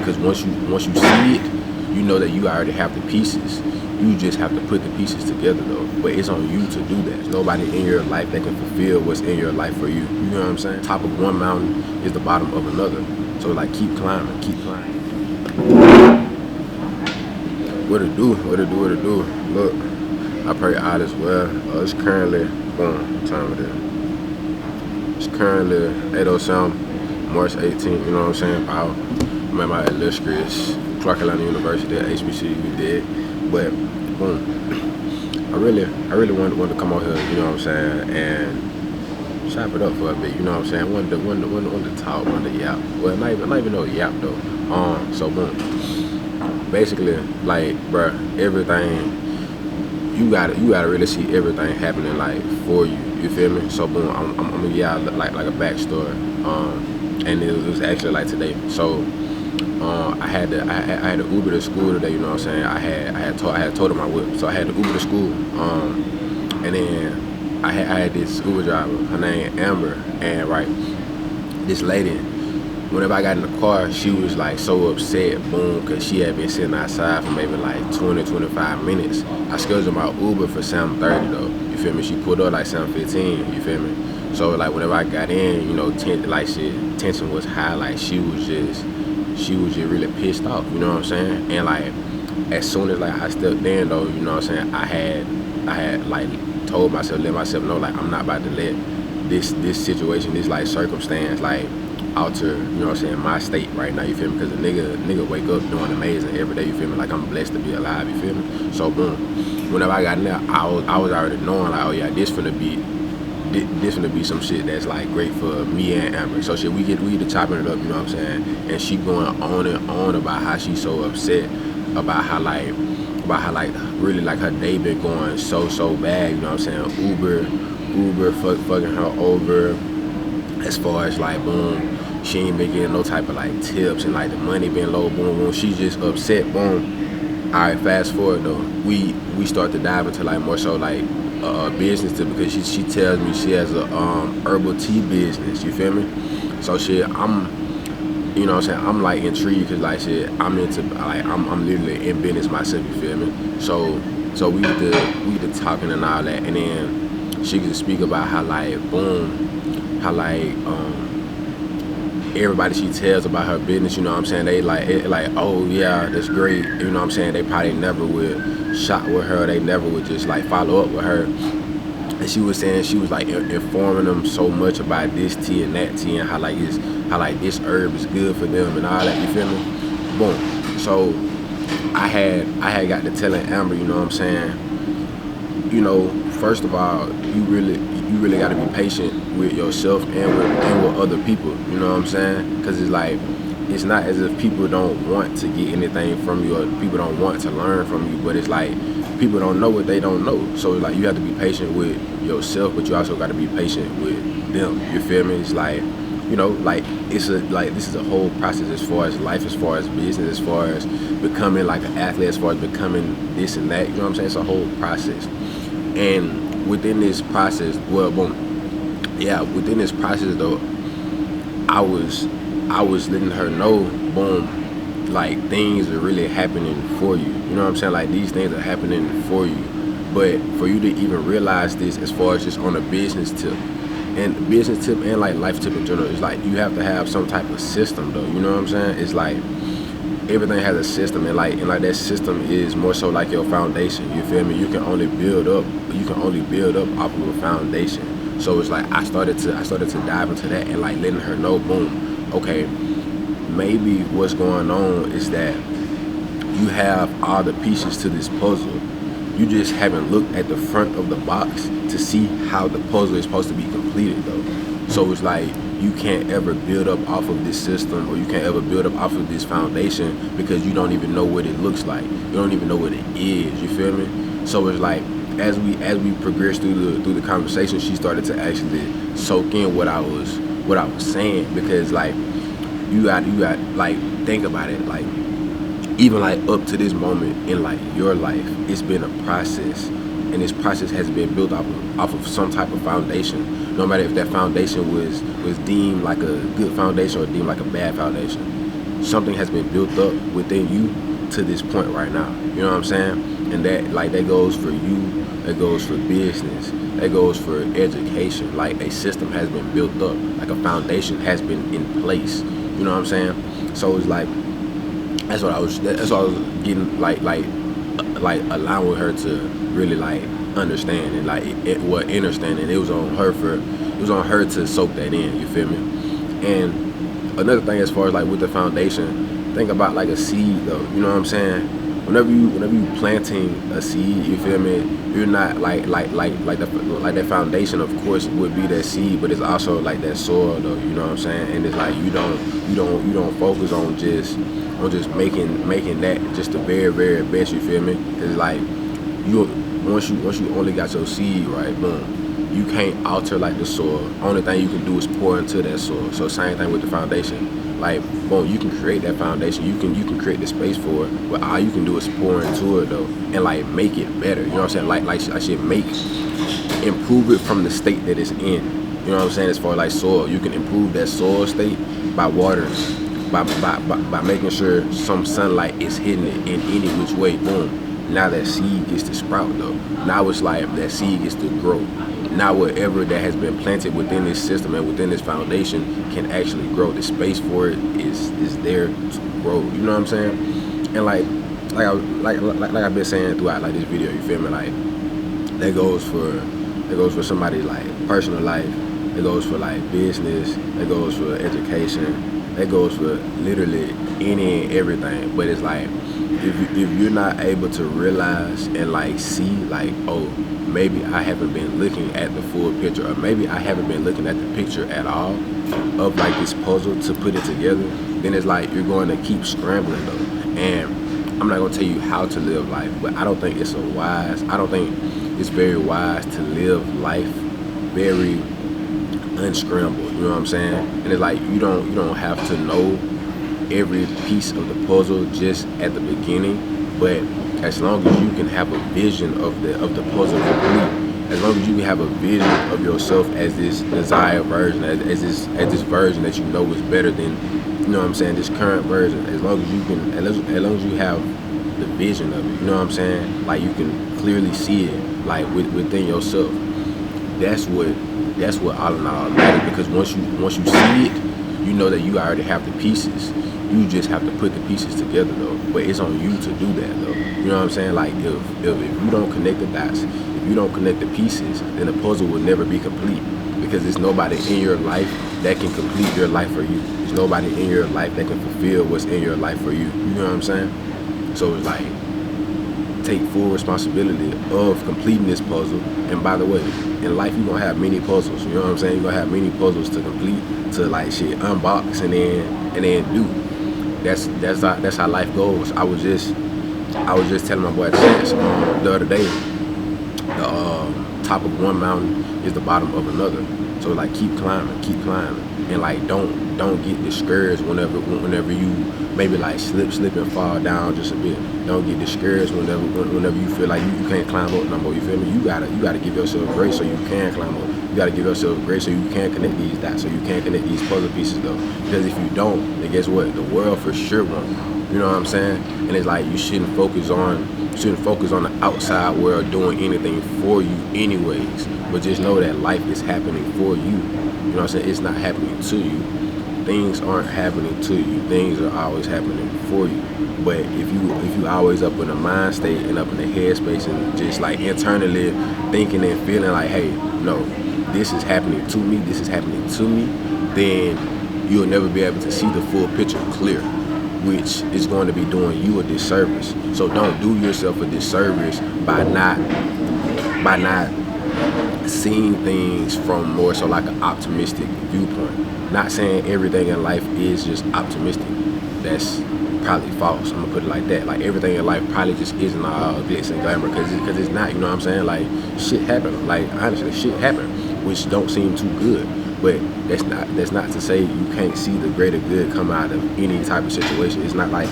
because once you see it, you know that you already have the pieces. You just have to put the pieces together though. But it's on you to do that. There's nobody in your life that can fulfill what's in your life for you. You know what I'm saying? Top of one mountain is the bottom of another. So like keep climbing, keep climbing. What it do? What it do? What it do? Look, I pray all is well. It's currently, boom, what time it is? It's currently 8:07, March 18th, you know what I'm saying? I'm at my illustrious Clark Atlanta University at HBCU did. But boom, I really wanted to come out here, you know what I'm saying, and chop it up for a bit, you know what I'm saying. Wanted to talk, wanted to yap. Well, not even no yap though. So boom, basically, like, bruh, everything you gotta really see everything happening like for you. You feel me? So boom, I'm gonna give y'all like a backstory. And it was actually like today. So. I had to Uber to school today, you know what I'm saying? I had told her my whip, so I had to Uber to school. And then I had this Uber driver, her name Amber, and right, this lady, whenever I got in the car, she was like so upset, boom, because she had been sitting outside for maybe like 20-25 minutes. I scheduled my Uber for 7:30 though, you feel me? She pulled up like 7:15, you feel me? So like whenever I got in, you know, tension was high, like she was just really pissed off, you know what I'm saying? And like as soon as like I stepped in though, you know what I'm saying, I had like told myself, let myself know like I'm not about to let this situation, this like circumstance like alter, you know what I'm saying, my state right now, you feel me? Because a nigga wake up doing amazing every day, you feel me? Like I'm blessed to be alive, you feel me? So boom, whenever I got in there, I was already knowing like, oh yeah, this finna be some shit that's like great for me and Amber. So shit, we get to chopping it up, you know what I'm saying? And she going on and on about how she's so upset, about how like really like her day been going so bad, you know what I'm saying? Uber fucking her over, as far as like boom, she ain't been getting no type of like tips, and like the money been low, boom boom. She just upset, boom. All right, fast forward though, we start to dive into like more so like business tip, because she tells me she has a herbal tea business, you feel me? So shit, I'm, you know what I'm saying, I'm like intrigued, because like shit, I'm into like I'm literally in business myself, you feel me? So we get to talking and all that, and then she can speak about how like boom, how like everybody she tells about her business, you know what I'm saying, they like oh yeah, that's great, you know what I'm saying, they probably never would shop with her, they never would just like follow up with her. And she was saying she was like informing them so much about this tea and that tea, and how like this herb is good for them and all that, you feel me? Boom. So I had got to telling Amber, you know what I'm saying, you know, first of all, you really got to be patient with yourself and with other people, you know what I'm saying? Because it's like, it's not as if people don't want to get anything from you, or people don't want to learn from you, but it's like people don't know what they don't know. So it's like you have to be patient with yourself, but you also got to be patient with them, you feel me? It's like, you know, like this is a whole process, as far as life, as far as business, as far as becoming like an athlete, as far as becoming this and that, you know what I'm saying? It's a whole process. And within this process, within this process though, I was letting her know, boom, like things are really happening for you. You know what I'm saying? Like these things are happening for you. But for you to even realize this, as far as just on a business tip and like life tip in general, it's like you have to have some type of system though. You know what I'm saying? It's like everything has a system, and like that system is more so like your foundation. You feel me? You can only build up off of a foundation. So it's like I started to dive into that, and like letting her know, boom, okay, maybe what's going on is that you have all the pieces to this puzzle. You just haven't looked at the front of the box to see how the puzzle is supposed to be completed though. So it's like you can't ever build up off of this system, or you can't ever build up off of this foundation, because you don't even know what it looks like. You don't even know what it is, you feel me? So it's like as we progressed through the conversation, she started to actually soak in what I was saying, because like you got like think about it, like even like up to this moment in like your life, it's been a process, and this process has been built off of some type of foundation, no matter if that foundation was deemed like a good foundation or deemed like a bad foundation. something has been built up within you to this point right now. You know what I'm saying? And that goes for you, that goes for business, that goes for education. Like a system has been built up, like a foundation has been in place. You know what I'm saying? So it's like that's what I was getting like allowing her to really like understand and like understanding. It was on her to soak that in. You feel me? And another thing, as far as like with the foundation, think about like a seed though. You know what I'm saying? Whenever you planting a seed, you feel me? You're not like that foundation, of course, would be that seed, but it's also like that soil though. You know what I'm saying? And it's like you don't focus on just making that just the very, very best. You feel me? It's like once you only got your seed right, boom. You can't alter like the soil. Only thing you can do is pour into that soil. So same thing with the foundation. Like, boom, you can create that foundation. You can create the space for it. But all you can do is pour into it though, and like make it better. You know what I'm saying? Like I should improve it from the state that it's in. You know what I'm saying? As far as like soil, you can improve that soil state by watering, by making sure some sunlight is hitting it in any which way. Boom. Now that seed gets to sprout though. Now it's like that seed gets to grow. Now whatever that has been planted within this system and within this foundation can actually grow. The space for it is there to grow. You know what I'm saying? And like I've been saying throughout like this video, you feel me? Like that goes for somebody like personal life. It goes for like business. It goes for education. It goes for literally any and everything. But it's like if you're not able to realize and like see like, oh, maybe I haven't been looking at the full picture, or maybe I haven't been looking at the picture at all of like this puzzle to put it together, then it's like you're going to keep scrambling though. And I'm not going to tell you how to live life, but I don't think it's very wise to live life very unscrambled. You know what I'm saying? And it's like you don't have to know every piece of the puzzle just at the beginning, but as long as you can have a vision of the puzzle complete, as long as you can have a vision of yourself as this desired version, as this version that you know is better than, you know what I'm saying, this current version, as long as you have the vision of it, you know what I'm saying, like you can clearly see it like within yourself. That's what all in all matters, because once you see it, you know that you already have the pieces. You just have to put the pieces together though. But it's on you to do that though. You know what I'm saying? Like if you don't connect the dots, if you don't connect the pieces, then the puzzle will never be complete. Because there's nobody in your life that can complete your life for you. There's nobody in your life that can fulfill what's in your life for you. You know what I'm saying? So it's like, take full responsibility of completing this puzzle. And by the way, in life you're gonna have many puzzles. You know what I'm saying? You're gonna have many puzzles to complete, to like shit unbox and then do. That's how life goes. I was just telling my boy Chance the other day, the top of one mountain is the bottom of another. So like keep climbing, and like don't get discouraged whenever you maybe like slip and fall down just a bit. Don't get discouraged whenever you feel like you can't climb up no more. You feel me? You gotta give yourself grace so you can climb up. You gotta give yourself grace so you can connect these dots, so you can connect these puzzle pieces though. Because if you don't, then guess what? The world for sure won't. You know what I'm saying? And it's like you shouldn't focus on the outside world doing anything for you anyways. But just know that life is happening for you. You know what I'm saying? It's not happening to you. Things aren't happening to you. Things are always happening for you. But if you always up in the mind state and up in the headspace and just like internally thinking and feeling like, hey, no, this is happening to me, then you'll never be able to see the full picture clear, which is going to be doing you a disservice. So don't do yourself a disservice by not seeing things from more so like an optimistic viewpoint. Not saying everything in life is just optimistic. That's probably false. I'm gonna put it like that. Like everything in life probably just isn't all glitz and glamour, because it's not. You know what I'm saying? Like shit happen. Like honestly, shit happen, which don't seem too good. But that's not to say you can't see the greater good come out of any type of situation. It's not like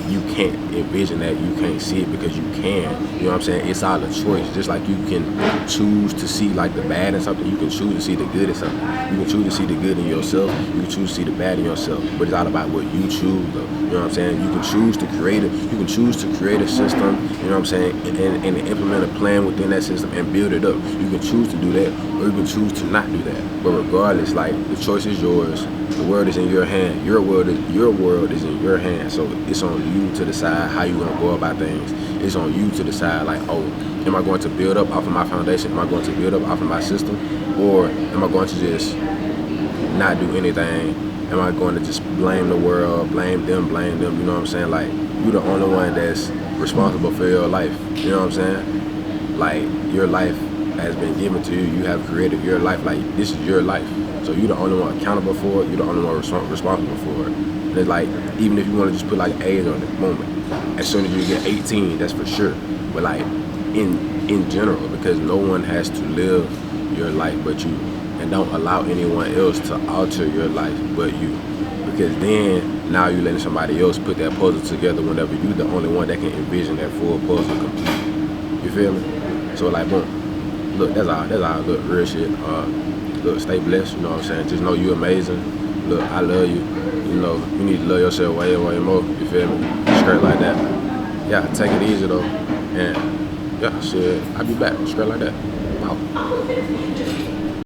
you can't envision that, you can't see it, because you can. You know what I'm saying? It's all a choice. Just like you can choose to see like the bad in something, you can choose to see the good in something. You can choose to see the good in yourself, you can choose to see the bad in yourself. But it's all about what you choose though. You know what I'm saying? You can choose to create it. You can choose to create a system, you know what I'm saying, and implement a plan within that system and build it up. You can choose to do that, or you can choose to not do that. But regardless, like, the choice is yours. The world is in your hand. Your world is in your hand. So it's on you to decide how you're gonna go about things. It's on you to decide, like, oh, am I going to build up off of my foundation? Am I going to build up off of my system? Or am I going to just not do anything? Am I going to just blame the world, blame them, you know what I'm saying? Like, you're the only one that's responsible for your life, you know what I'm saying? Like, your life has been given to you. You have created your life. Like, this is your life. So you're the only one accountable for it. You're the only one responsible for it. And it's like, even if you want to just put like an age on it, moment, as soon as you get 18, that's for sure. But like, in general, because no one has to live your life but you. And don't allow anyone else to alter your life but you. Because then, now you're letting somebody else put that puzzle together whenever you're the only one that can envision that full puzzle complete. You feel me? So like, boom. Look, that's all. Look, real shit. Look, stay blessed, you know what I'm saying? Just know you amazing. Look, I love you. You know, you need to love yourself way more. You feel me? Straight like that. Yeah, take it easy though. And yeah, shit, I'll be back. Straight like that. Wow.